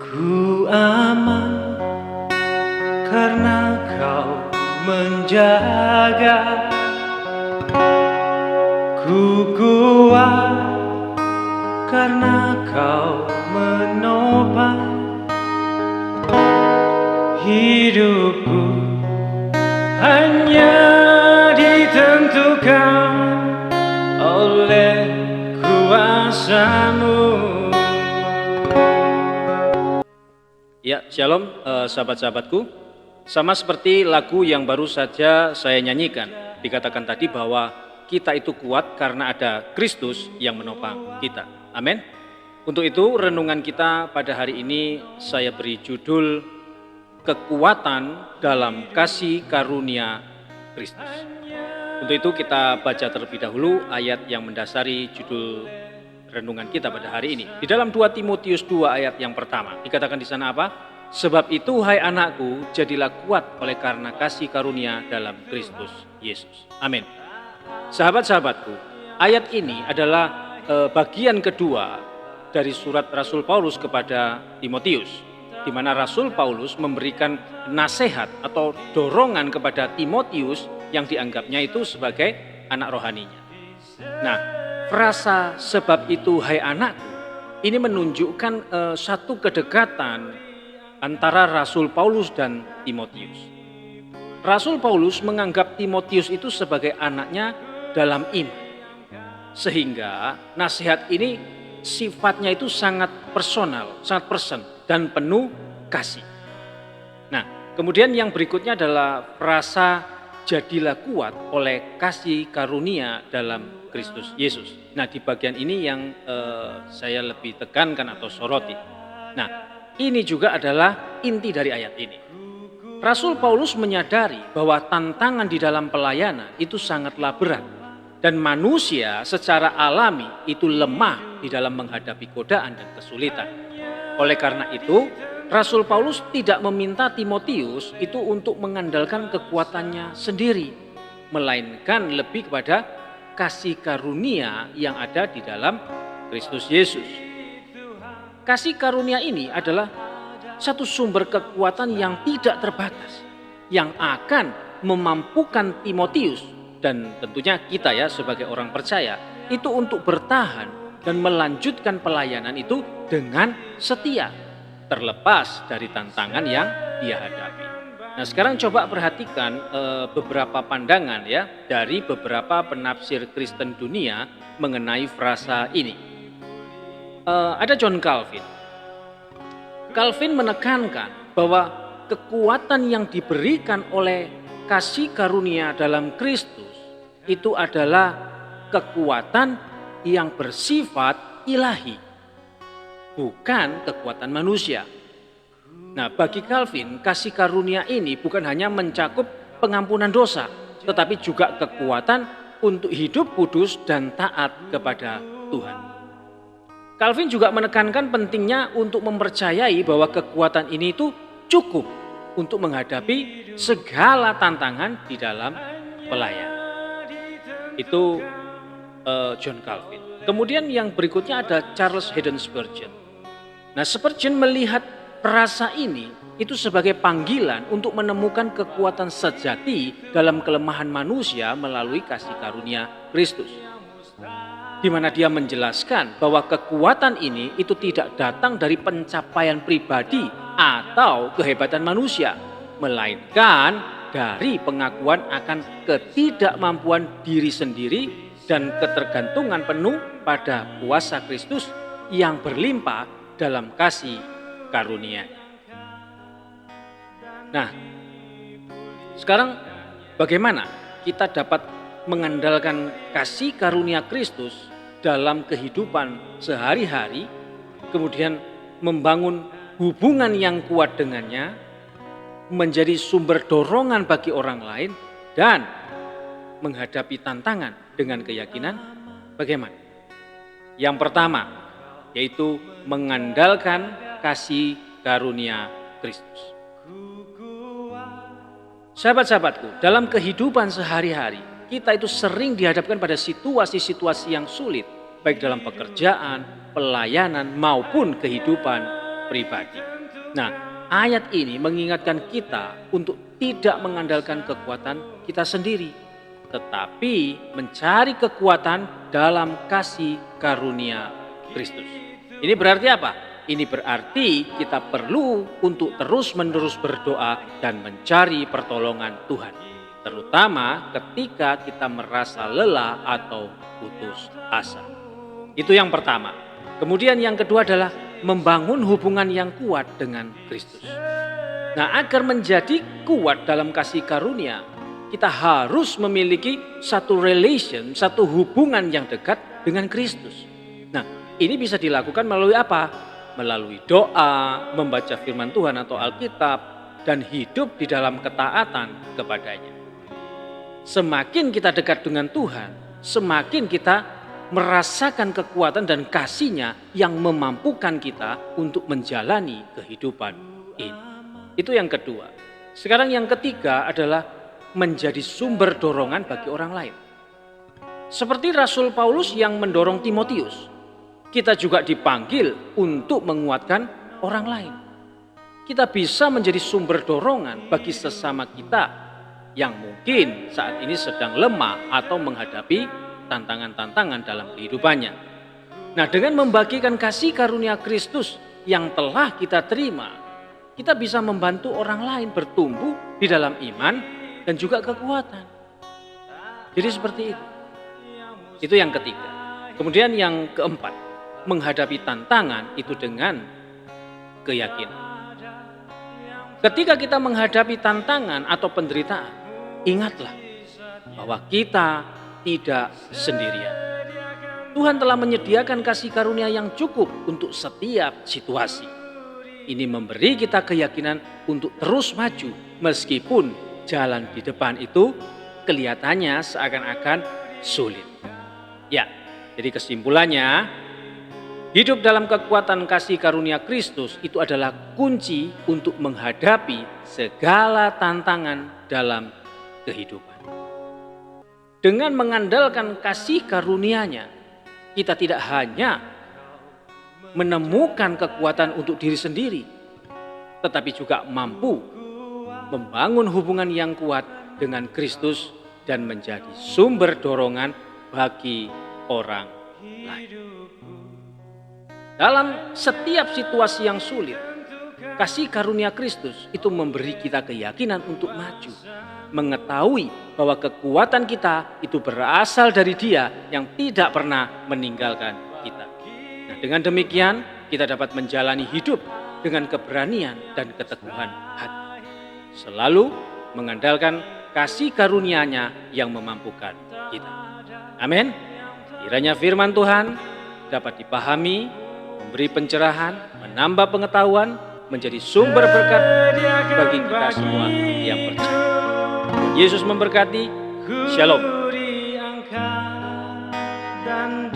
Ku aman karena kau menjaga. Ku kuat karena kau menopang hidupku, hanya ditentukan oleh kuasa-Mu. Ya, shalom sahabat-sahabatku. Sama seperti lagu yang baru saja saya nyanyikan, dikatakan tadi bahwa kita itu kuat karena ada Kristus yang menopang kita. Amin. Untuk itu renungan kita pada hari ini saya beri judul Kekuatan dalam Kasih Karunia Kristus. Untuk itu kita baca terlebih dahulu ayat yang mendasari judul renungan kita pada hari ini. Di dalam 2 Timotius 2 ayat yang pertama dikatakan di sana apa? Sebab itu hai anakku, jadilah kuat oleh karena kasih karunia dalam Kristus Yesus. Amin. Sahabat-sahabatku, ayat ini adalah bagian kedua dari surat Rasul Paulus kepada Timotius, di mana Rasul Paulus memberikan nasihat atau dorongan kepada Timotius yang dianggapnya itu sebagai anak rohaninya. Nah, frasa sebab itu hai anakku ini menunjukkan satu kedekatan antara Rasul Paulus dan Timotius. Rasul Paulus menganggap Timotius itu sebagai anaknya dalam iman. Sehingga nasihat ini sifatnya itu sangat personal, sangat person dan penuh kasih. Nah, kemudian yang berikutnya adalah frasa jadilah kuat oleh kasih karunia dalam Kristus Yesus. Nah, di bagian ini yang saya lebih tekankan atau soroti. Nah, ini juga adalah inti dari ayat ini. Rasul Paulus menyadari bahwa tantangan di dalam pelayanan itu sangatlah berat. Dan manusia secara alami itu lemah di dalam menghadapi godaan dan kesulitan. Oleh karena itu, Rasul Paulus tidak meminta Timotius itu untuk mengandalkan kekuatannya sendiri. Melainkan lebih kepada kasih karunia yang ada di dalam Kristus Yesus. Kasih karunia ini adalah satu sumber kekuatan yang tidak terbatas, yang akan memampukan Timotius dan tentunya kita ya sebagai orang percaya itu untuk bertahan dan melanjutkan pelayanan itu dengan setia, terlepas dari tantangan yang dia hadapi. Nah, sekarang coba perhatikan beberapa pandangan ya dari beberapa penafsir Kristen dunia mengenai frasa ini. Ada John Calvin. Calvin menekankan bahwa kekuatan yang diberikan oleh kasih karunia dalam Kristus itu adalah kekuatan yang bersifat ilahi, bukan kekuatan manusia. Nah, bagi Calvin, kasih karunia ini bukan hanya mencakup pengampunan dosa, tetapi juga kekuatan untuk hidup kudus dan taat kepada Tuhan. Calvin juga menekankan pentingnya untuk mempercayai bahwa kekuatan ini itu cukup untuk menghadapi segala tantangan di dalam pelayanan. Itu John Calvin. Kemudian yang berikutnya ada Charles Haddon Spurgeon. Nah, Spurgeon melihat frasa ini itu sebagai panggilan untuk menemukan kekuatan sejati dalam kelemahan manusia melalui kasih karunia Kristus. Di mana dia menjelaskan bahwa kekuatan ini itu tidak datang dari pencapaian pribadi atau kehebatan manusia, melainkan dari pengakuan akan ketidakmampuan diri sendiri dan ketergantungan penuh pada kuasa Kristus yang berlimpah dalam kasih karunia. Nah, sekarang bagaimana kita dapat mengandalkan kasih karunia Kristus dalam kehidupan sehari-hari, kemudian membangun hubungan yang kuat dengannya, menjadi sumber dorongan bagi orang lain, dan menghadapi tantangan dengan keyakinan bagaimana? Yang pertama, yaitu mengandalkan kasih karunia Kristus. Sahabat-sahabatku, dalam kehidupan sehari-hari, kita itu sering dihadapkan pada situasi-situasi yang sulit, baik dalam pekerjaan, pelayanan, maupun kehidupan pribadi. Nah, ayat ini mengingatkan kita untuk tidak mengandalkan kekuatan kita sendiri, tetapi mencari kekuatan dalam kasih karunia Kristus. Ini berarti apa? Ini berarti kita perlu untuk terus-menerus berdoa dan mencari pertolongan Tuhan, terutama ketika kita merasa lelah atau putus asa. Itu yang pertama. Kemudian yang kedua adalah membangun hubungan yang kuat dengan Kristus. Nah, agar menjadi kuat dalam kasih karunia, kita harus memiliki satu satu hubungan yang dekat dengan Kristus. Nah, ini bisa dilakukan melalui apa? Melalui doa, membaca firman Tuhan atau Alkitab, dan hidup di dalam ketaatan kepadanya. Semakin kita dekat dengan Tuhan, semakin kita merasakan kekuatan dan kasih-Nya yang memampukan kita untuk menjalani kehidupan ini. Itu yang kedua. Sekarang yang ketiga adalah menjadi sumber dorongan bagi orang lain. Seperti Rasul Paulus yang mendorong Timotius, kita juga dipanggil untuk menguatkan orang lain. Kita bisa menjadi sumber dorongan bagi sesama kita yang mungkin saat ini sedang lemah atau menghadapi tantangan-tantangan dalam kehidupannya. Nah, dengan membagikan kasih karunia Kristus yang telah kita terima, kita bisa membantu orang lain bertumbuh di dalam iman dan juga kekuatan. Jadi seperti itu. Itu yang ketiga. Kemudian yang keempat, menghadapi tantangan itu dengan keyakinan. Ketika kita menghadapi tantangan atau penderitaan, ingatlah bahwa kita tidak sendirian. Tuhan telah menyediakan kasih karunia yang cukup untuk setiap situasi. Ini memberi kita keyakinan untuk terus maju meskipun jalan di depan itu kelihatannya seakan-akan sulit. Ya, jadi kesimpulannya, hidup dalam kekuatan kasih karunia Kristus itu adalah kunci untuk menghadapi segala tantangan dalam kehidupan. Dengan mengandalkan kasih karunia-Nya, kita tidak hanya menemukan kekuatan untuk diri sendiri, tetapi juga mampu membangun hubungan yang kuat dengan Kristus dan menjadi sumber dorongan bagi orang lain. Dalam setiap situasi yang sulit, kasih karunia Kristus itu memberi kita keyakinan untuk maju, mengetahui bahwa kekuatan kita itu berasal dari Dia yang tidak pernah meninggalkan kita. Nah, dengan demikian kita dapat menjalani hidup dengan keberanian dan keteguhan hati, selalu mengandalkan kasih karunia-Nya yang memampukan kita. Amin. Kiranya firman Tuhan dapat dipahami, memberi pencerahan, menambah pengetahuan, menjadi sumber berkat bagi kita semua yang percaya. Yesus memberkati. Shalom. Diangkat dan